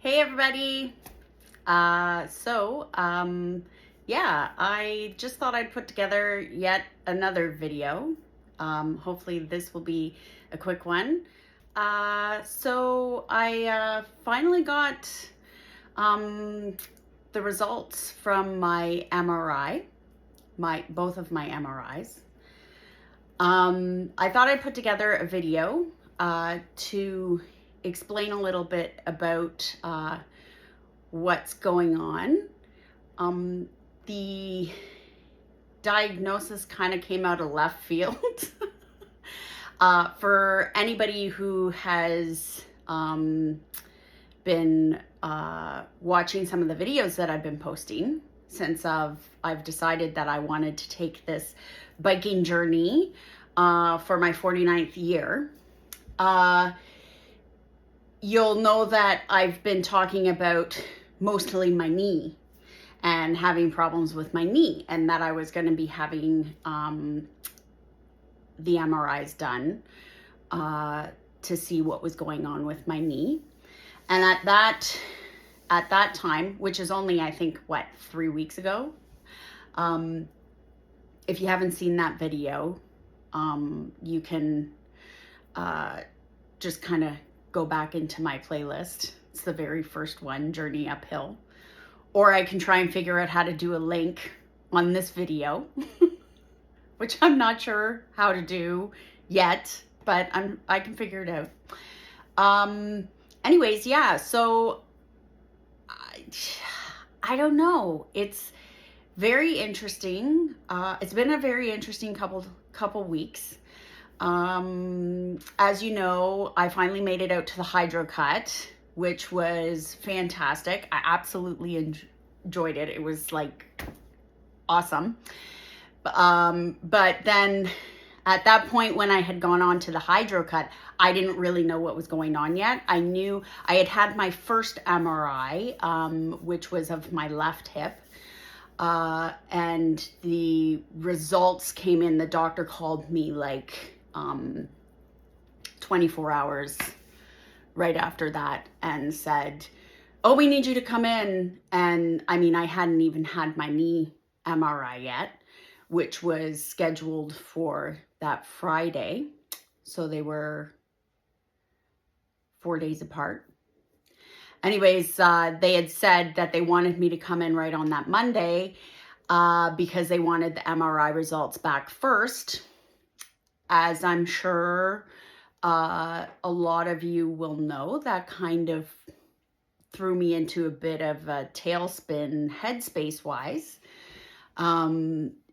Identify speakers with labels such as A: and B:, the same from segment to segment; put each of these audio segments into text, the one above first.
A: Hey everybody. Yeah, I just thought I'd put together yet another video. Hopefully this will be a quick one. I finally got the results from my MRI, both of my MRIs. I thought I'd put together a video to explain a little bit about what's going on. The diagnosis kind of came out of left field. For anybody who has been watching some of the videos that I've been posting since I've decided that I wanted to take this biking journey for my 49th year, you'll know that I've been talking about mostly my knee and having problems with my knee, and that I was going to be having the MRIs done to see what was going on with my knee. And at that time, which is only, I think, 3 weeks ago, if you haven't seen that video, you can just kind of go back into my playlist. It's the very first one, Journey Uphill. Or I can try and figure out how to do a link on this video, which I'm not sure how to do yet, but I can figure it out. Anyways, yeah, so I don't know. It's very interesting. It's been a very interesting couple weeks. As you know, I finally made it out to the hydrocut, which was fantastic. I absolutely enjoyed it. It was like awesome. But then at that point, when I had gone on to the hydrocut, I didn't really know what was going on yet. I knew I had my first MRI, which was of my left hip. And the results came in. The doctor called me like 24 hours right after that and said, "Oh, we need you to come in." And I mean, I hadn't even had my knee MRI yet, which was scheduled for that Friday. So they were 4 days apart. Anyways, they had said that they wanted me to come in right on that Monday because they wanted the MRI results back first. As I'm sure a lot of you will know, that kind of threw me into a bit of a tailspin headspace-wise.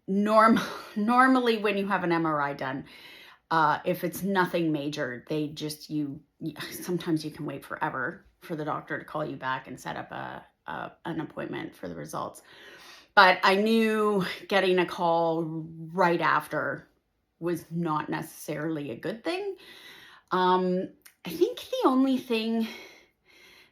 A: Normally when you have an MRI done, if it's nothing major, they just, sometimes you can wait forever for the doctor to call you back and set up an appointment for the results. But I knew getting a call right after was not necessarily a good thing. I think the only thing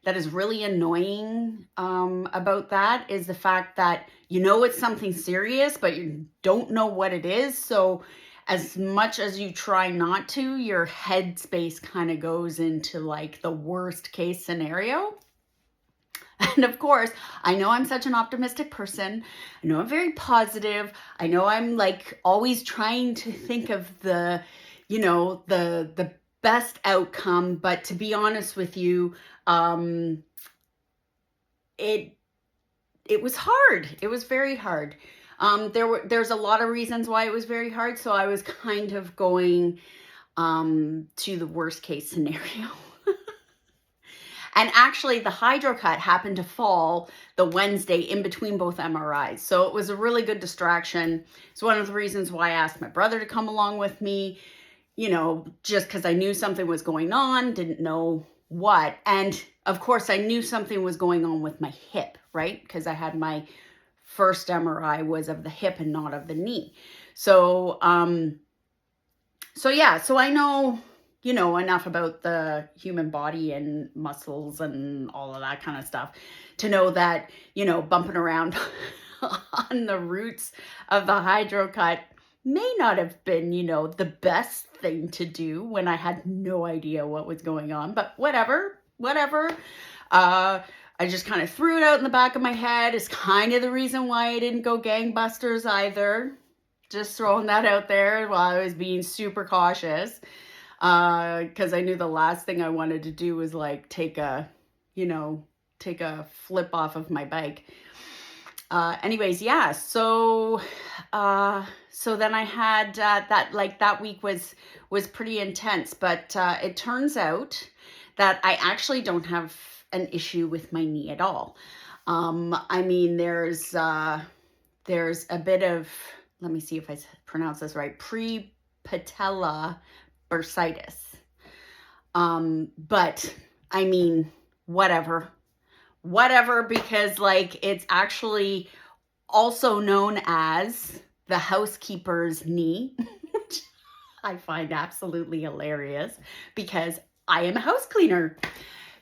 A: that is really annoying about that is the fact that you know it's something serious, but you don't know what it is. So as much as you try not to, your headspace kind of goes into like the worst case scenario. And of course, I know I'm such an optimistic person. I know I'm very positive. I know I'm like always trying to think of the best outcome. But to be honest with you, it was hard. It was very hard. There's a lot of reasons why it was very hard. So I was kind of going to the worst case scenario. And actually the hydrocut happened to fall the Wednesday in between both MRIs. So it was a really good distraction. It's one of the reasons why I asked my brother to come along with me, just because I knew something was going on, didn't know what. And of course I knew something was going on with my hip, right? Because I had my first MRI was of the hip and not of the knee. So I know, enough about the human body and muscles and all of that kind of stuff to know that, bumping around on the roots of the hydrocut may not have been, the best thing to do when I had no idea what was going on, but whatever. I just kind of threw it out in the back of my head. It's kind of the reason why I didn't go gangbusters either. Just throwing that out there while I was being super cautious. Because I knew the last thing I wanted to do was like take a flip off of my bike. Anyways, yeah, so then I had that week was pretty intense, but it turns out that I actually don't have an issue with my knee at all. I mean, there's a bit of, let me see if I pronounce this right, pre-patella bursitis. But I mean, whatever, because like it's actually also known as the housekeeper's knee, which I find absolutely hilarious because I am a house cleaner.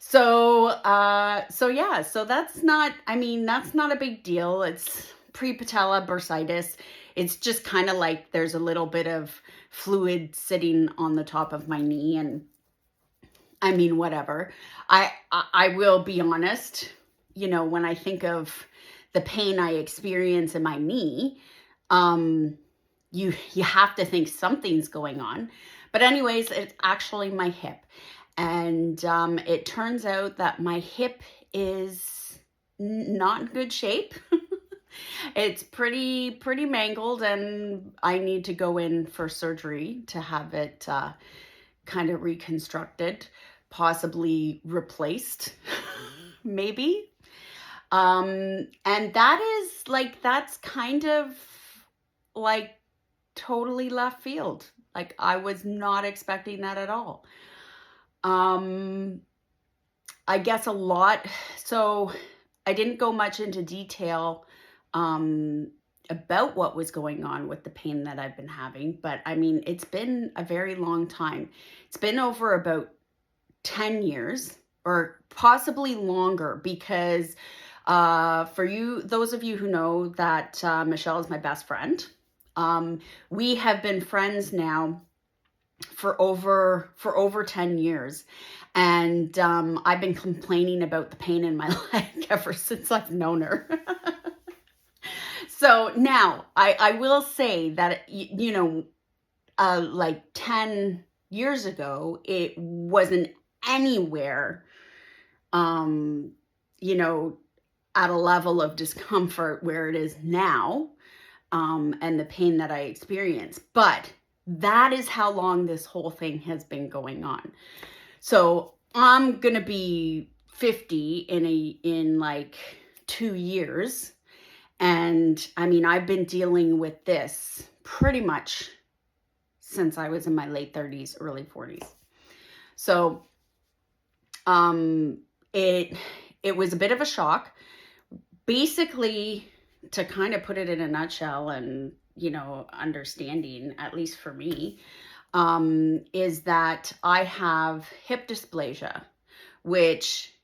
A: So yeah, so that's not a big deal. It's pre-patella bursitis. It's just kind of like there's a little bit of fluid sitting on the top of my knee, and I mean, whatever. I will be honest, when I think of the pain I experience in my knee, you have to think something's going on. But anyways, it's actually my hip. And it turns out that my hip is not in good shape. It's pretty mangled, and I need to go in for surgery to have it kind of reconstructed, possibly replaced, maybe. And that's kind of like totally left field. Like I was not expecting that at all. I guess a lot. So I didn't go much into detail about what was going on with the pain that I've been having, but I mean, it's been a very long time. It's been over about 10 years or possibly longer, because for those of you who know that Michelle is my best friend, we have been friends now for over 10 years. And I've been complaining about the pain in my leg ever since I've known her. So now I will say that, like 10 years ago, it wasn't anywhere, at a level of discomfort where it is now, and the pain that I experience. But that is how long this whole thing has been going on. So I'm going to be 50 in like 2 years. And I mean, I've been dealing with this pretty much since I was in my late 30s, early 40s. So it was a bit of a shock. Basically, to kind of put it in a nutshell and, understanding, at least for me, is that I have hip dysplasia, which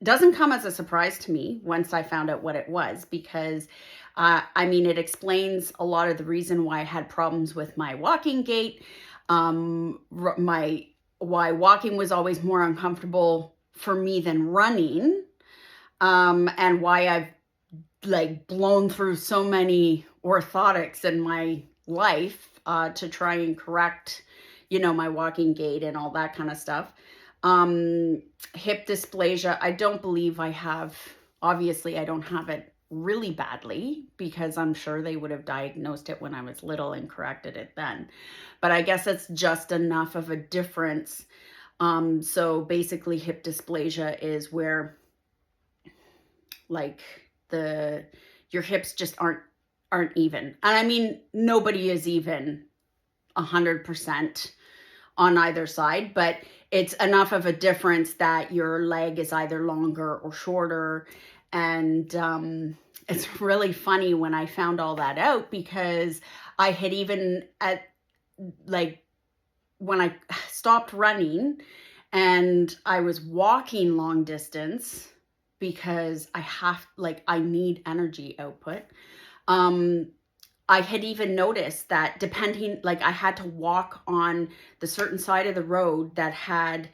A: doesn't come as a surprise to me once I found out what it was, because it explains a lot of the reason why I had problems with my walking gait, why walking was always more uncomfortable for me than running, and why I've like blown through so many orthotics in my life to try and correct, my walking gait and all that kind of stuff. Hip dysplasia, I don't believe I have. Obviously, I don't have it really badly, because I'm sure they would have diagnosed it when I was little and corrected it then. But I guess it's just enough of a difference. So basically, hip dysplasia is where like your hips just aren't even. And I mean, nobody is even 100% on either side, but it's enough of a difference that your leg is either longer or shorter. And it's really funny when I found all that out, because I had even when I stopped running and I was walking long distance, because I need energy output. I had even noticed that I had to walk on the certain side of the road that had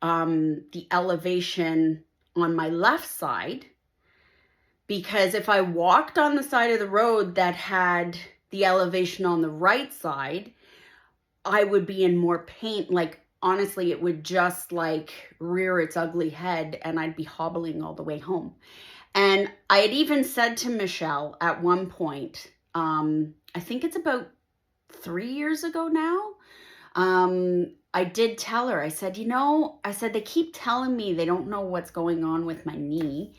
A: the elevation on my left side, because if I walked on the side of the road that had the elevation on the right side, I would be in more pain. Like, honestly, it would just like rear its ugly head and I'd be hobbling all the way home. And I had even said to Michelle at one point, I think it's about 3 years ago now, I did tell her, I said, they keep telling me they don't know what's going on with my knee.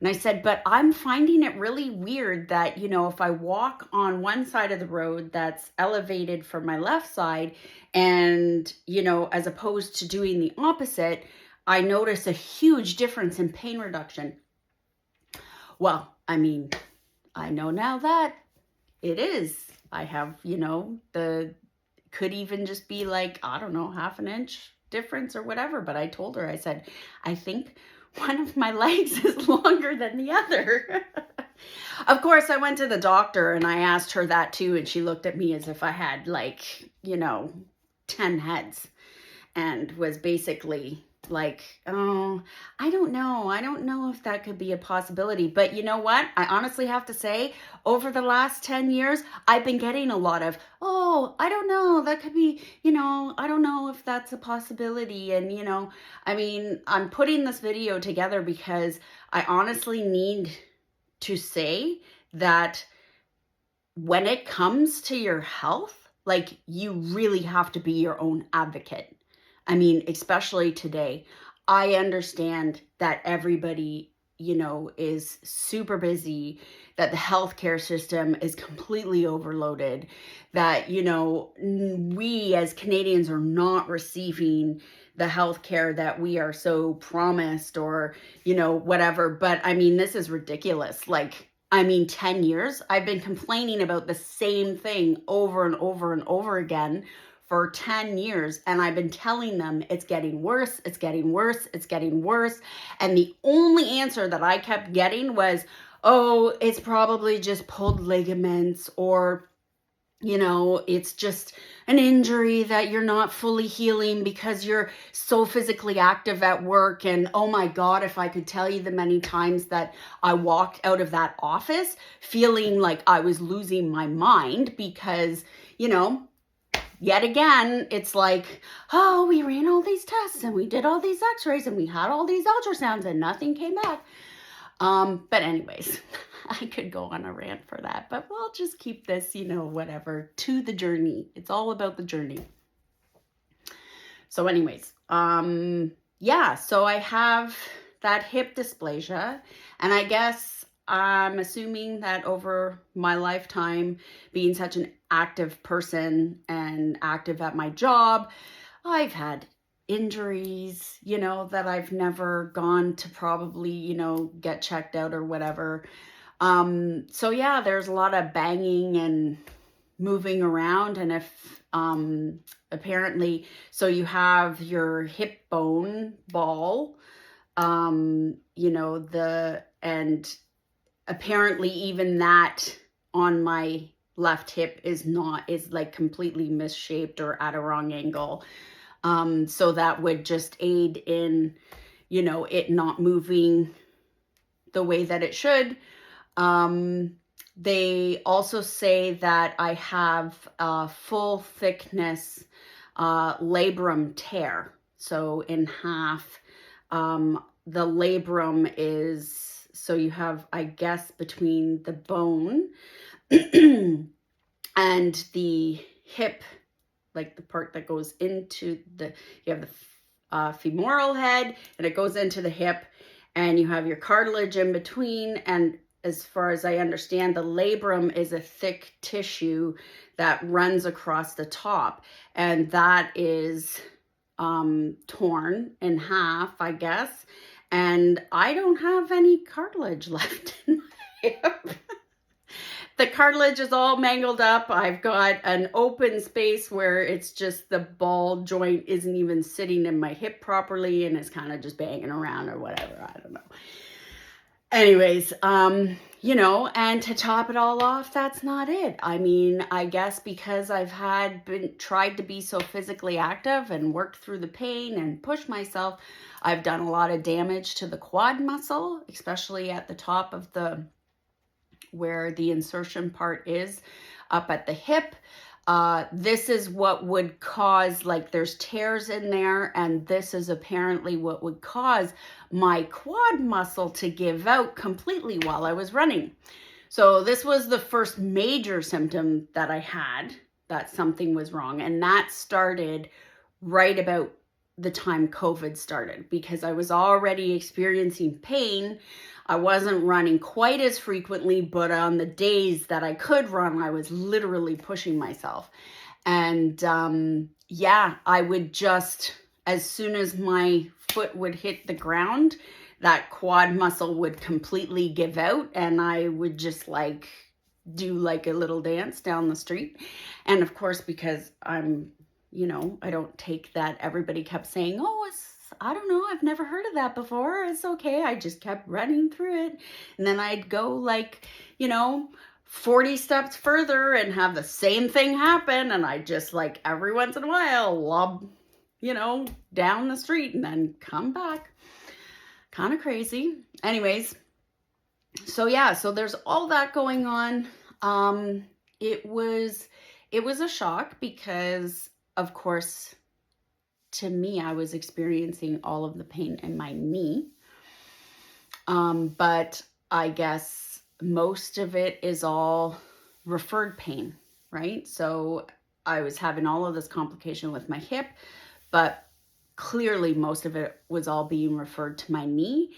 A: And I said, but I'm finding it really weird that, if I walk on one side of the road that's elevated from my left side and, as opposed to doing the opposite, I notice a huge difference in pain reduction. Well, I mean, I know now that it is. I have, could even just be like, I don't know, half an inch difference or whatever. But I told her, I said, I think one of my legs is longer than the other. Of course, I went to the doctor and I asked her that too. And she looked at me as if I had 10 heads and was basically like, oh, I don't know if that could be a possibility. But you know what? I honestly have to say, over the last 10 years, I've been getting a lot of, oh, I don't know, that could be, I don't know if that's a possibility. And, I'm putting this video together because I honestly need to say that when it comes to your health, you really have to be your own advocate. I mean, especially today, I understand that everybody, is super busy, that the healthcare system is completely overloaded, that, we as Canadians are not receiving the healthcare that we are so promised or, whatever. But I mean, this is ridiculous. 10 years, I've been complaining about the same thing over and over and over again for 10 years. And I've been telling them it's getting worse, it's getting worse, it's getting worse. And the only answer that I kept getting was, oh, it's probably just pulled ligaments, or, it's just an injury that you're not fully healing because you're so physically active at work. And oh my God, if I could tell you the many times that I walked out of that office feeling like I was losing my mind because, yet again, it's like, oh, we ran all these tests and we did all these x-rays and we had all these ultrasounds and nothing came back. But anyways, I could go on a rant for that, but we'll just keep this, whatever, to the journey. It's all about the journey. So anyways, so I have that hip dysplasia, and I guess I'm assuming that over my lifetime, being such an active person and active at my job, I've had injuries, that I've never gone to probably, get checked out or whatever. So yeah, there's a lot of banging and moving around. And if, apparently, so you have your hip bone ball, and apparently even that on my left hip is like completely misshaped or at a wrong angle. So that would just aid in, it not moving the way that it should. They also say that I have a full thickness labrum tear. So in half, the labrum is, so you have, I guess, between the bone and the hip, like the part that goes into you have the femoral head and it goes into the hip, and you have your cartilage in between. And as far as I understand, the labrum is a thick tissue that runs across the top, and that is torn in half, I guess. And I don't have any cartilage left in my hip. The cartilage is all mangled up. I've got an open space where it's just the ball joint isn't even sitting in my hip properly and it's kind of just banging around or whatever. I don't know. Anyways, you know, and to top it all off, that's not it. I mean, I guess because I've tried to be so physically active and worked through the pain and push myself, I've done a lot of damage to the quad muscle, especially at the top of where the insertion part is, up at the hip. This is what would cause, like, there's tears in there, and this is apparently what would cause my quad muscle to give out completely while I was running. So this was the first major symptom that I had, that something was wrong. And that started right about the time COVID started, because I was already experiencing pain. I wasn't running quite as frequently, but on the days that I could run, I was literally pushing myself. And yeah, I would just, as soon as my foot would hit the ground, that quad muscle would completely give out, and I would just like do like a little dance down the street. And of course, because I'm, you know, I don't take that. Everybody kept saying, oh, I don't know, I've never heard of that before. It's okay. I just kept running through it. And then I'd go like, you know, 40 steps further and have the same thing happen. And I just like every once in a while lob, you know, down the street and then come back. Kind of crazy. Anyways, so yeah, so there's all that going on. It was a shock because, of course, to me, I was experiencing all of the pain in my knee. But I guess most of it is all referred pain, right? So I was having all of this complication with my hip, but clearly most of it was all being referred to my knee.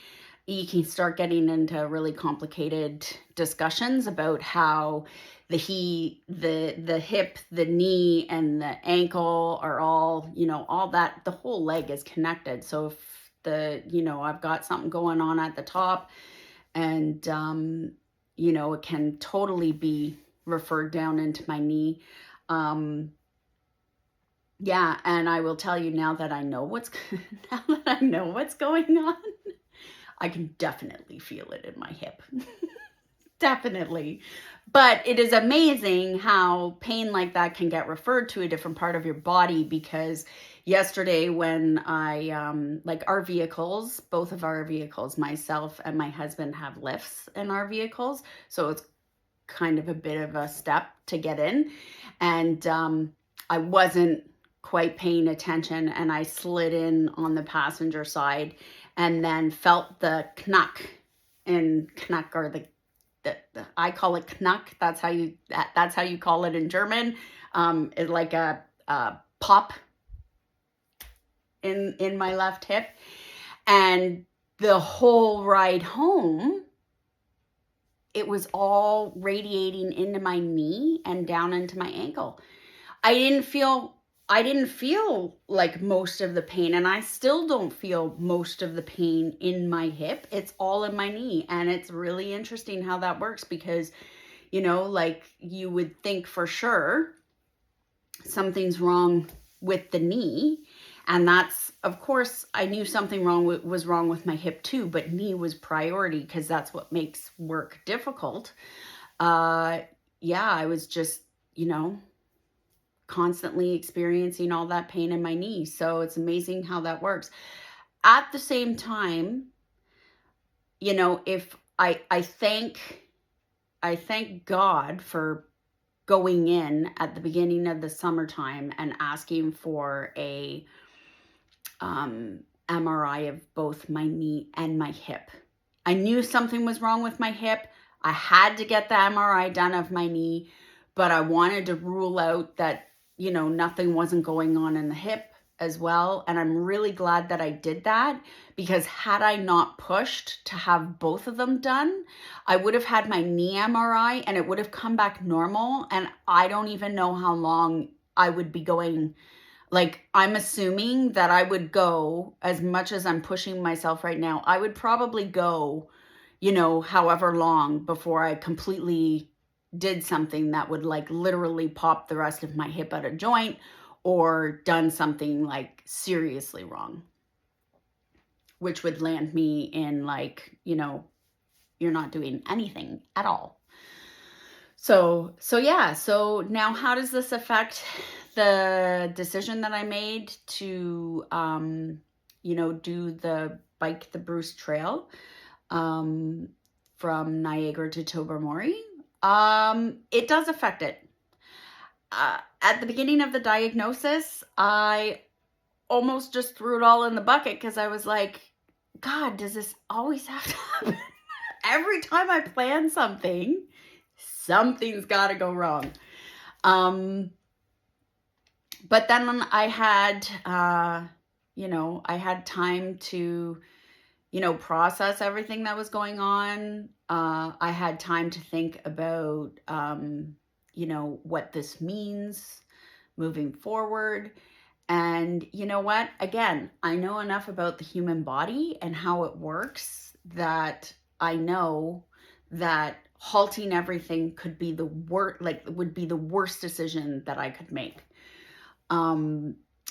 A: You can start getting into really complicated discussions about how the hip, the knee, and the ankle are all, you know, all that, the whole leg is connected. So if you know, I've got something going on at the top, and, you know, it can totally be referred down into my knee. Yeah, and I will tell you, now that I know what's going on, I can definitely feel it in my hip. Definitely. But it is amazing how pain like that can get referred to a different part of your body, because yesterday when I, like our vehicles, both of our vehicles, myself and my husband have lifts in our vehicles. So it's kind of a bit of a step to get in. And I wasn't quite paying attention, and I slid in on the passenger side and then felt the knack, or the I call it knack. That's how you call it in German. It's like a pop in my left hip, and the whole ride home, it was all radiating into my knee and down into my ankle. I didn't feel like most of the pain, and I still don't feel most of the pain in my hip. It's all in my knee. And it's really interesting how that works, because, you know, like you would think for sure something's wrong with the knee. And that's, of course, I knew something was wrong with my hip too, but knee was priority because that's what makes work difficult. Yeah, I was just, you know, constantly experiencing all that pain in my knee. So it's amazing how that works. At the same time, you know, if I thank God for going in at the beginning of the summertime and asking for a MRI of both my knee and my hip. I knew something was wrong with my hip. I had to get the MRI done of my knee, but I wanted to rule out that, you know, nothing wasn't going on in the hip as well. And I'm really glad that I did that, because had I not pushed to have both of them done, I would have had my knee MRI and it would have come back normal. And I don't even know how long I would be going. Like, I'm assuming that I would go, as much as I'm pushing myself right now, I would probably go, you know, however long before I completely did something that would like literally pop the rest of my hip out of joint, or done something like seriously wrong, which would land me in, like, you know, you're not doing anything at all. So yeah, so now how does this affect the decision that I made to, do the Bike the Bruce Trail from Niagara to Tobermory? It does affect it. At the beginning of the diagnosis, I almost just threw it all in the bucket because I was like, God, does this always have to happen? Every time I plan something, something's got to go wrong. But then I had, I had time to, process everything that was going on. I had time to think about, what this means moving forward. And you know what? Again, I know enough about the human body and how it works that I know that halting everything could be would be the worst decision that I could make.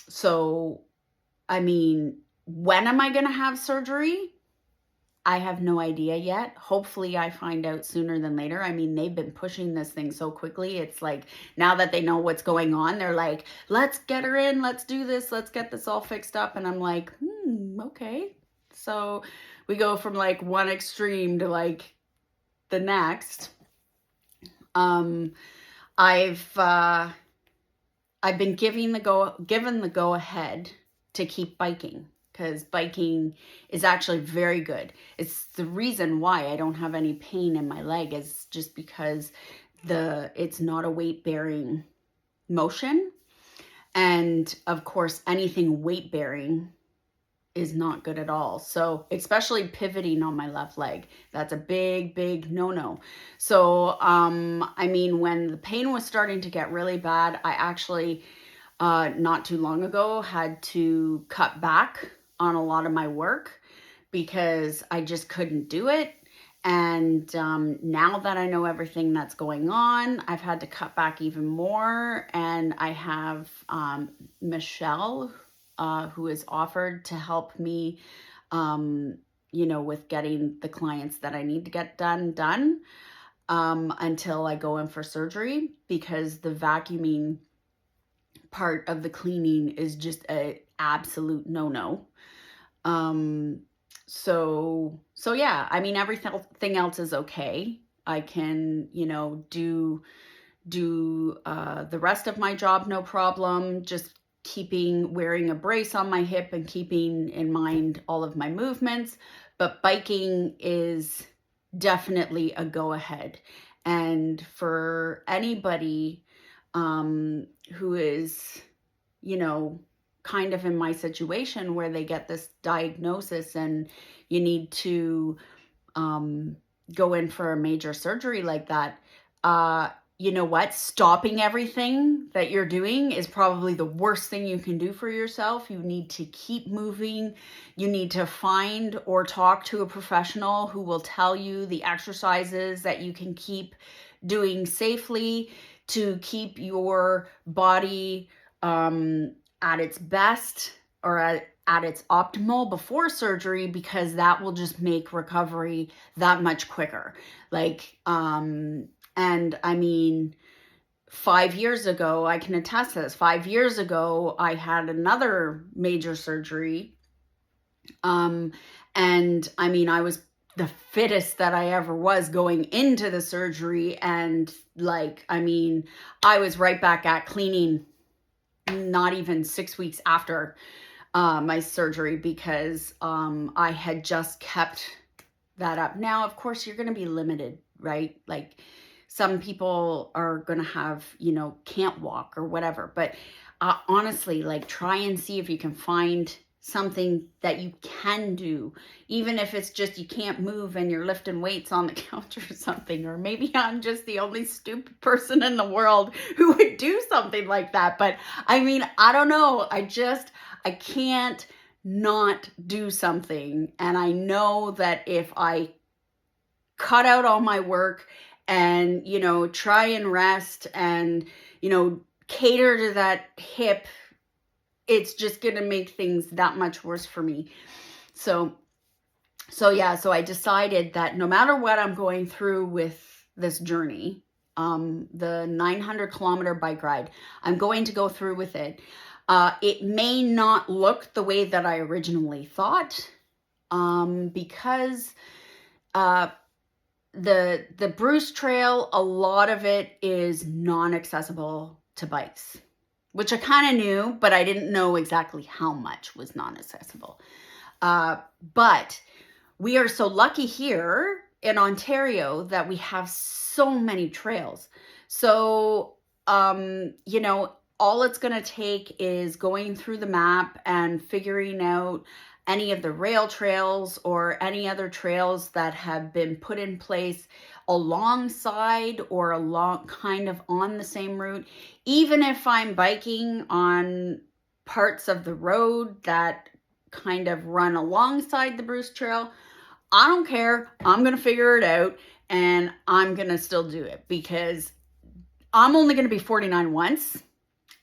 A: So, I mean, when am I going to have surgery? I have no idea yet. Hopefully I find out sooner than later. I mean, they've been pushing this thing so quickly. It's like, now that they know what's going on, they're like, let's get her in. Let's do this. Let's get this all fixed up. And I'm like, okay. So we go from like one extreme to like the next. I've been given the go ahead to keep biking, because biking is actually very good. It's the reason why I don't have any pain in my leg, is just because it's not a weight bearing motion. And of course, anything weight bearing is not good at all. So especially pivoting on my left leg, that's a big no-no. So, I mean, when the pain was starting to get really bad, I actually, not too long ago, had to cut back on a lot of my work because I just couldn't do it. And now that I know everything that's going on, I've had to cut back even more. And I have Michelle, who is offered to help me, with getting the clients that I need to get done until I go in for surgery, because the vacuuming part of the cleaning is just an absolute no-no. So yeah, I mean, everything else is okay. I can, do the rest of my job, no problem. Just wearing a brace on my hip and keeping in mind all of my movements. But biking is definitely a go ahead. And for anybody, who is, kind of in my situation where they get this diagnosis and you need to go in for a major surgery like that, you know what? Stopping everything that you're doing is probably the worst thing you can do for yourself. You need to keep moving. You need to find or talk to a professional who will tell you the exercises that you can keep doing safely to keep your body at its best, or at its optimal before surgery, because that will just make recovery that much quicker. And I mean, 5 years ago, I can attest to this. 5 years ago, I had another major surgery. And I mean, I was the fittest that I ever was going into the surgery. And I was right back at cleaning not even 6 weeks after my surgery, because I had just kept that up. Now, of course, you're going to be limited, right? Like, some people are going to have, can't walk or whatever. But honestly, try and see if you can find something that you can do, even if it's just you can't move and you're lifting weights on the couch or something. Or maybe I'm just the only stupid person in the world who would do something like that. But I mean, I don't know. I can't not do something. And I know that if I cut out all my work and, try and rest and, cater to that hip, it's just going to make things that much worse for me. So So yeah, so I decided that no matter what I'm going through with this journey, the 900-kilometer bike ride, I'm going to go through with it. It may not look the way that I originally thought, because the Bruce Trail, a lot of it is non-accessible to bikes, which I kind of knew, but I didn't know exactly how much was non-accessible. But we are so lucky here in Ontario that we have so many trails. So, you know, all it's going to take is going through the map and figuring out any of the rail trails or any other trails that have been put in place alongside or along kind of on the same route. Even if I'm biking on parts of the road that kind of run alongside the Bruce Trail, I don't care. I'm going to figure it out and I'm going to still do it, because I'm only going to be 49 once.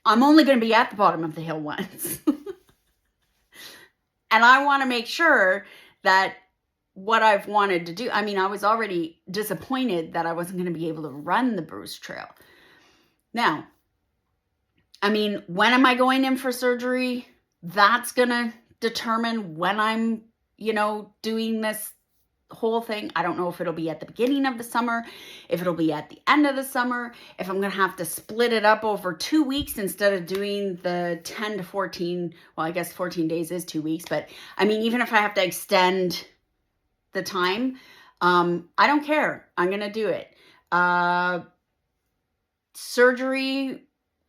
A: I'm only going to be at the bottom of the hill once. And I want to make sure that what I've wanted to do, I mean, I was already disappointed that I wasn't going to be able to run the Bruce Trail. Now, I mean, when am I going in for surgery? That's going to determine when I'm, you know, doing this whole thing. I don't know if it'll be at the beginning of the summer, if it'll be at the end of the summer, if I'm going to have to split it up over 2 weeks instead of doing the 10 to 14. Well, I guess 14 days is 2 weeks, but I mean, even if I have to extend the time, I don't care. I'm going to do it. Surgery,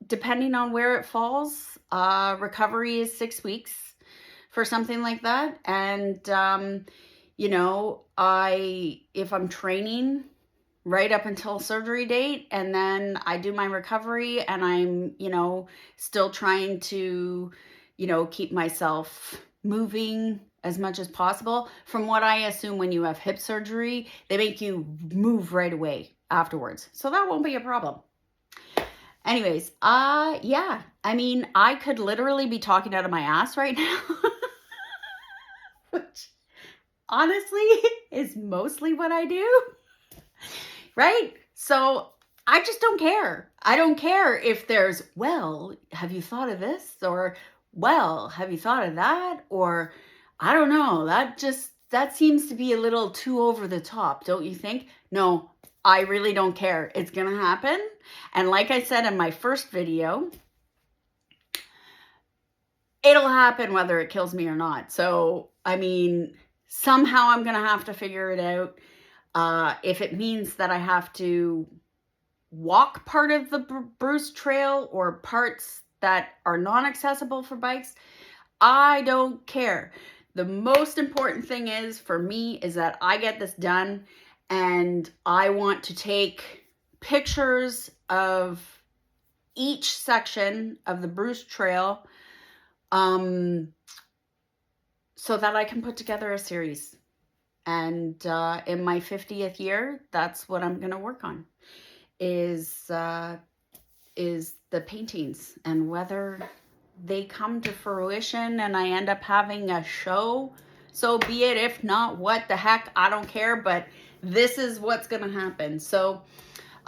A: depending on where it falls, recovery is 6 weeks for something like that. And, you know, if I'm training right up until surgery date and then I do my recovery and I'm, you know, still trying to, you know, keep myself moving as much as possible. From what I assume, when you have hip surgery, they make you move right away afterwards. So that won't be a problem. Anyways, yeah, I mean, I could literally be talking out of my ass right now, which honestly is mostly what I do, right? So I just don't care. I don't care if there's, well, have you thought of this? Or, well, have you thought of that? Or, I don't know, that seems to be a little too over the top, don't you think? No, I really don't care. It's gonna happen. And like I said in my first video, it'll happen whether it kills me or not. So, I mean, somehow I'm going to have to figure it out. If it means that I have to walk part of the Bruce Trail or parts that are non-accessible for bikes, I don't care. The most important thing is, for me, is that I get this done, and I want to take pictures of each section of the Bruce Trail, so that I can put together a series. And in my 50th year, that's what I'm going to work on, is the paintings. And whether they come to fruition and I end up having a show, so be it. If not, what the heck, I don't care. But this is what's going to happen. So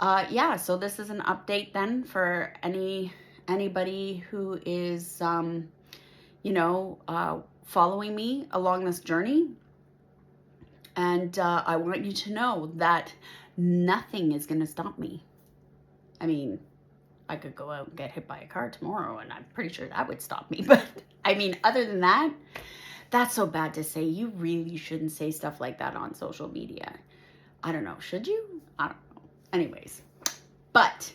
A: yeah, so this is an update then for anybody who is you know, following me along this journey. And I want you to know that nothing is going to stop me. I mean, I could go out and get hit by a car tomorrow, and I'm pretty sure that would stop me. But I mean, other than that, that's so bad to say. You really shouldn't say stuff like that on social media. I don't know. Should you? I don't know. Anyways, but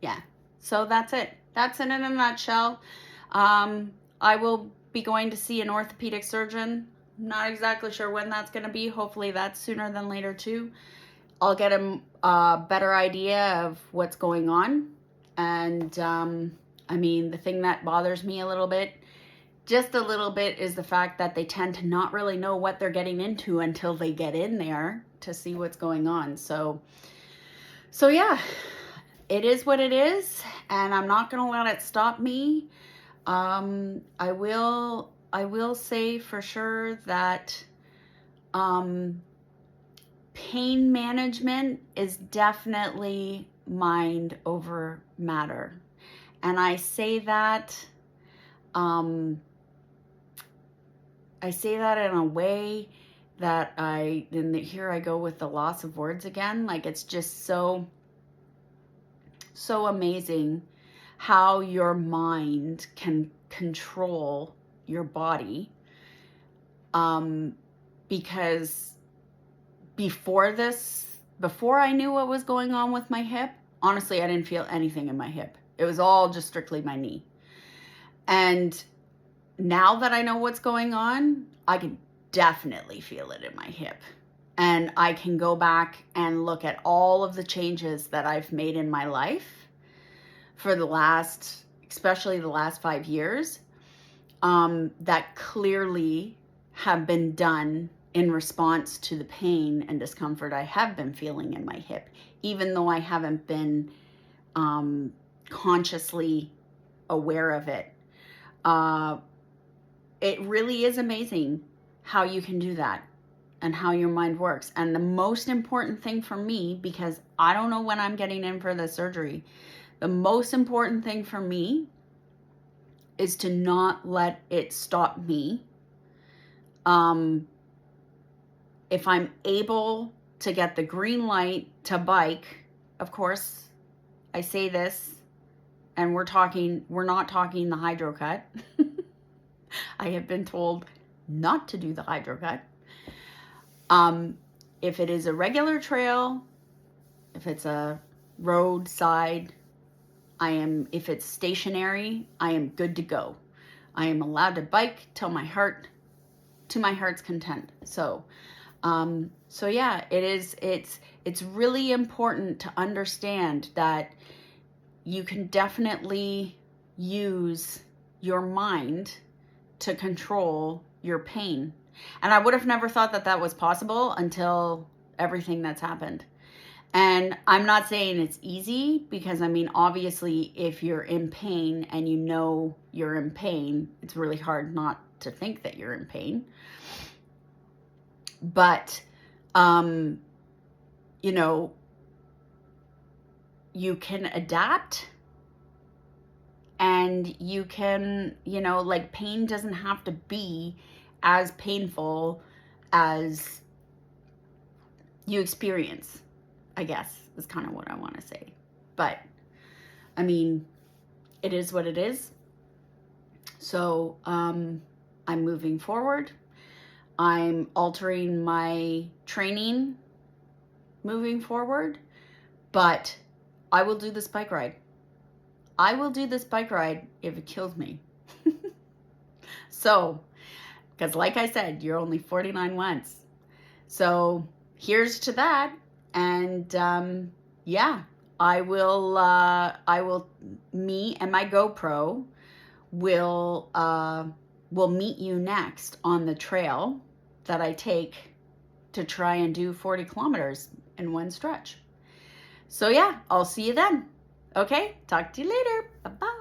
A: yeah, so that's it. That's it in a nutshell. I will be going to see an orthopedic surgeon. Not exactly sure when that's going to be. Hopefully that's sooner than later too. I'll get a better idea of what's going on. And I mean, the thing that bothers me a little bit, just a little bit, is the fact that they tend to not really know what they're getting into until they get in there to see what's going on. So yeah, it is what it is, and I'm not going to let it stop me. I will say for sure that Pain management is definitely mind over matter. And I say that in a way that here I go with the loss of words again. Like, it's just so amazing how your mind can control your body. Because before I knew what was going on with my hip, honestly, I didn't feel anything in my hip. It was all just strictly my knee. And now that I know what's going on, I can definitely feel it in my hip. And I can go back and look at all of the changes that I've made in my life for especially the last 5 years, that clearly have been done in response to the pain and discomfort I have been feeling in my hip, even though I haven't been consciously aware of it. It really is amazing how you can do that and how your mind works. And the most important thing for me, because I don't know when I'm getting in for the surgery, the most important thing for me is to not let it stop me. If I'm able to get the green light to bike, of course, I say this, and we're not talking the hydrocut. I have been told not to do the hydrocut. If it is a regular trail, if it's a roadside, if it's stationary, I am good to go. I am allowed to bike to my heart's content. So yeah, it's really important to understand that you can definitely use your mind to control your pain. And I would have never thought that that was possible until everything that's happened. And I'm not saying it's easy, because I mean, obviously, if you're in pain and you know you're in pain, it's really hard not to think that you're in pain. But, you know, you can adapt, and you can, you know, like, pain doesn't have to be as painful as you experience, I guess, is kind of what I want to say. But, I mean, it is what it is. So, I'm moving forward. I'm altering my training moving forward, but I will do this bike ride. I will do this bike ride if it kills me. So, because like I said, you're only 49 once. So here's to that. And yeah, me and my GoPro will meet you next on the trail that I take to try and do 40 kilometers in one stretch. So yeah, I'll see you then. Okay, talk to you later. Bye-bye.